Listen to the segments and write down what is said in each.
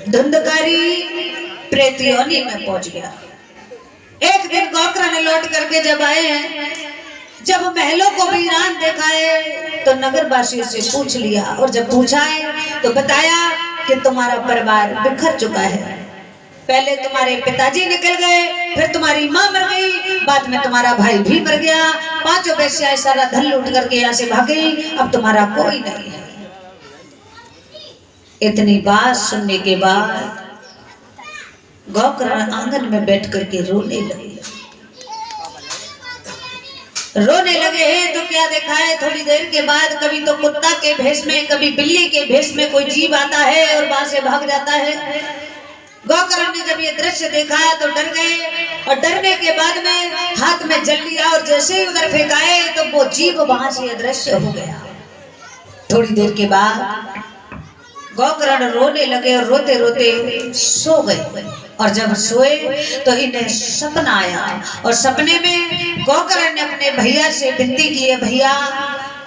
धुंधकारी प्रेत योनि में पहुंच गया। एक दिन गोकर्ण लौट करके जब आए हैं, जब महलों को वीरान देखा है तो नगर वासियों से पूछ लिया, और जब पूछा है तो बताया कि तुम्हारा परिवार बिखर चुका है। पहले तुम्हारे पिताजी निकल गए, फिर तुम्हारी माँ मर गई, बाद में तुम्हारा भाई भी मर गया, पांचों वेश्याएं सारा धन लूट करके यहाँ से भाग गई, अब तुम्हारा कोई नहीं है। इतनी बात सुनने के बाद गोकर्ण आंगन में बैठ करके रोने लगे। तो क्या देखा है, थोड़ी देर के बाद कभी तो कुत्ता के भेष में, कभी बिल्ली के भेष में कोई जीव आता है और वहां से भाग जाता है। गोकर्ण ने जब ये दृश्य देखा तो डर गए, और डरने के बाद में हाथ में जल लिया, और जैसे ही उधर फेंकाए तो वो जीव वहां से अदृश्य हो गया। थोड़ी देर के बाद गोकर्ण रोने लगे और रोते रोते सो गए, और जब सोए तो इन्हें सपना आया, और सपने में गोकर्ण ने अपने भैया से विनती की है, भैया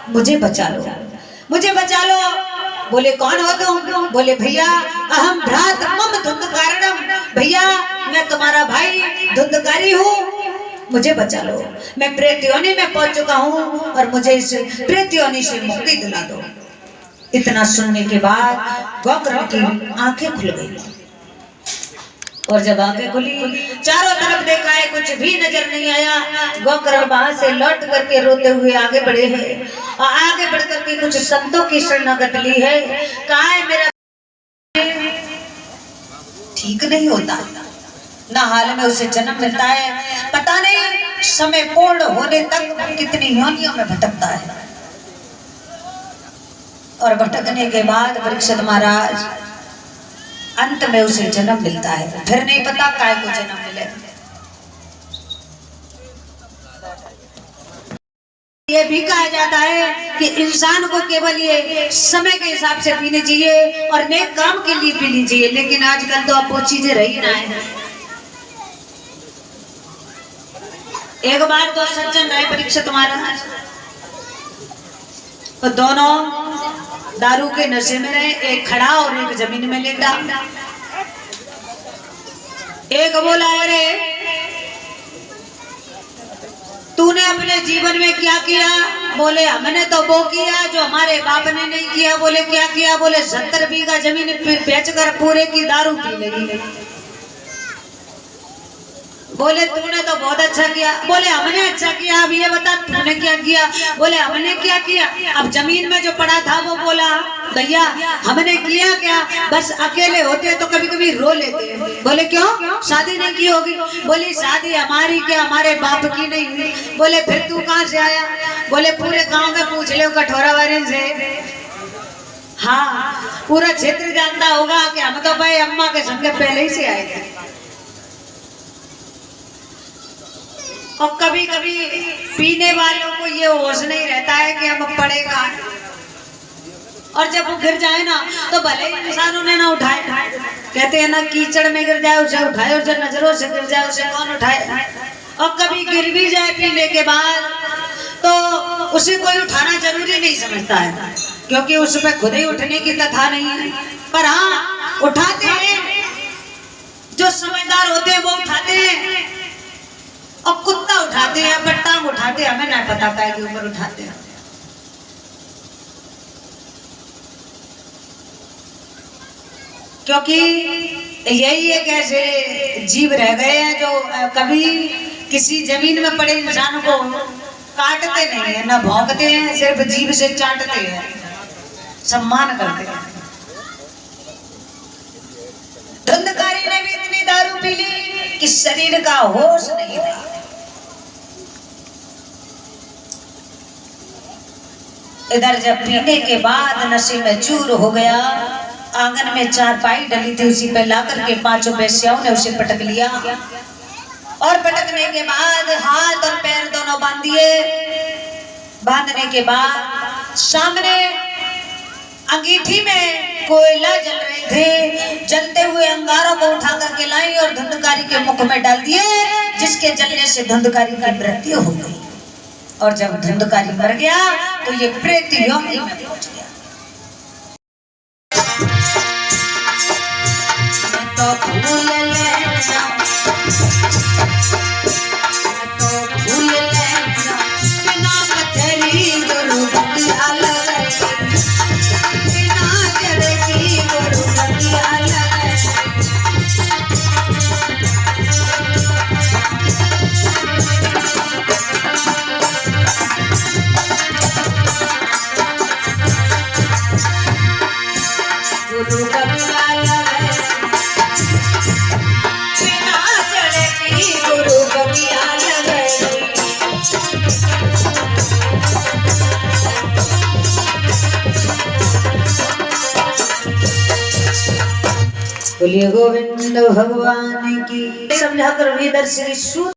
मुझे बचा लो, मुझे बचा लो। बोले कौन हो तुम? बोले भैया अहम भ्रात मम धुंधकारणम, भैया मैं तुम्हारा भाई धुंधकारी हूँ, मुझे बचा लो, मैं प्रेत योनि में पहुंच चुका हूँ और मुझे इस प्रेत योनि से मुक्ति दिला दो। इतना सुनने के बाद गोकर्ण की आंखें खुल गई, और जब आंखें खुली चारों तरफ देखा है, कुछ भी नजर नहीं आया। गोकर्ण वहां से लौट करके रोते हुए आगे बढ़े हैं, और आगे बढ़ करके कुछ संतों की शरणागत ली है। कहा है मेरा ठीक नहीं होता, ना हाल में उसे जन्म मिलता है, पता नहीं समय पूर्ण होने तक कितनी योनियों में भटकता है, और भटकने के बाद परीक्षित महाराज अंत में उसे जन्म मिलता है, फिर नहीं पता काय को जन्म मिले। ये भी कहा जाता है कि इंसान को केवल ये समय के हिसाब से पीनी चाहिए और नेक काम के लिए पीनी चाहिए, लेकिन आजकल तो अब वो चीजें रही ना है। एक बार तो सज्जन रहे परीक्षित महाराज, तो दोनों दारू के नशे में रहे, एक खड़ा और एक जमीन में लेटा। एक बोला अरे तूने अपने जीवन में क्या किया? बोले हमने तो वो किया जो हमारे बाप ने नहीं किया। बोले क्या किया? बोले 70 बीघा जमीन बेचकर पूरे की दारू पी ली। बोले तूने तो बहुत अच्छा किया। बोले हमने अच्छा किया, अब ये बता तूने क्या किया? बोले हमने क्या किया? अब जमीन में जो पड़ा था वो बोला भैया हमने किया क्या, बस अकेले होते तो कभी कभी रो लेते। बोले क्यों? शादी नहीं की होगी। बोली शादी हमारी क्या, हमारे बाप की नहीं हुई। बोले फिर तू कहाँ से आया? बोले पूरे गांव में पूछ ले कठोरा वाले से। हाँ पूरा क्षेत्र जानता होगा कि हम तो भाई अम्मा के संग पहले ही से आए थे। और कभी कभी पीने वालों को ये होश नहीं रहता है कि हम पड़ेगा, और जब वो गिर जाए ना तो भले इंसानों ने ना उठाए, कहते हैं ना कीचड़ में गिर जाए उसे उठाए, और जो नजरों से गिर जाए उसे कौन उठाए। और कभी गिर भी जाए पीने के बाद तो उसे कोई उठाना जरूरी नहीं समझता है, क्योंकि उस पर खुद ही उठने की तथा नहीं है। पर हाँ उठाते हैं, जो समझदार होते हैं वो उठाते हैं, और कुत्ता उठाते हैं पर टांग उठाते हैं, हमें नहीं पता काय के ऊपर उठाते हैं। क्योंकि यही एक ऐसे जीव रह गए हैं जो कभी किसी जमीन में पड़े इंसान को काटते नहीं है, ना भौंकते हैं, सिर्फ जीभ से चाटते हैं, सम्मान करते हैं। धुंधकारी ने भी इतनी दारू पी ली कि शरीर का होश नहीं था। इधर जब पीने के बाद नशे में चूर हो गया, आंगन में चारपाई डली थी, उसी पे लाकर के पांचों वेश्याओं ने उसे पटक लिया, और पटकने के बाद हाथ और पैर दोनों बांध दिए। बांधने के बाद सामने अंगीठी में कोयला जल रहे थे, जलते हुए अंगारों को उठा करके लाई और धुंधकारी के मुख में डाल दिए, जिसके जलने से धुंधकारी की मृत्यु हो गई। और जब धुंधकारी मर गया तो ये प्रेत योनि में पहुंच गया। तो भूल लेना, तो भूल लेना, बिना मछली गुरु बंदिया लगाई, बिना चढ़ी गुरु बंदिया लगाई। गुरु बंदिया लगाई, बिना चढ़ी गुरु बंदिया लगाई। बोलिए गोविंद भगवान की। समझा कर वेदर श्री सूत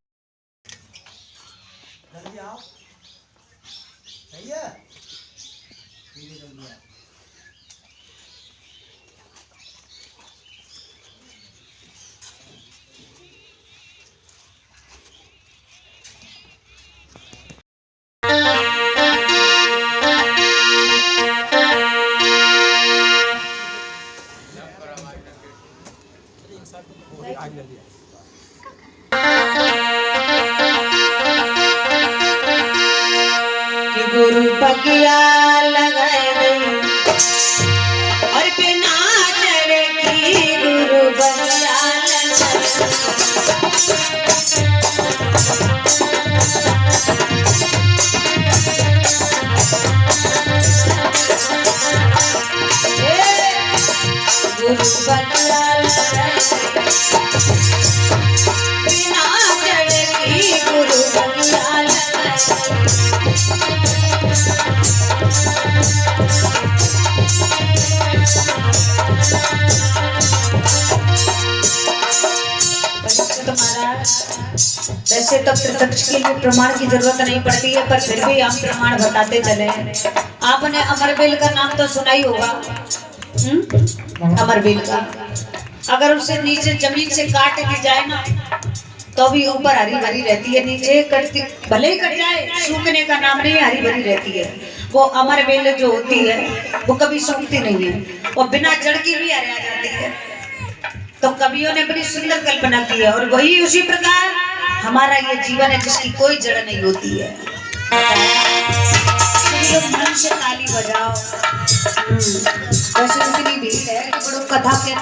कि गुरु बगिया लगाए गई और बिना चढ़े की गुरु बगिया गुरु बगिया लगाए बिना चढ़े की गुरु बगिया लगाए। वैसे तो प्रत्यक्ष के लिए प्रमाण की जरूरत नहीं पड़ती है, पर फिर भी हम प्रमाण बताते चले। आपने अमरबेल का नाम तो सुना ही होगा। अमरबेल का अगर उसे नीचे जमीन से काट दी जाए ना तो भी ऊपर हरी भरी रहती है, नीचे कटती भले ही कट जाए सूखने का नाम नहीं, हरी भरी रहती है। वो अमरबेल जो होती है वो कभी सूखती नहीं है और बिना जड़ की भी हरिया जाती है। तो कवियों ने बड़ी सुंदर कल्पना की है और वही उसी प्रकार हमारा ये जीवन है जिसकी कोई जड़ नहीं होती है। मन से ताली बजाओ। वैसे इतनी भीड़ है, कथा के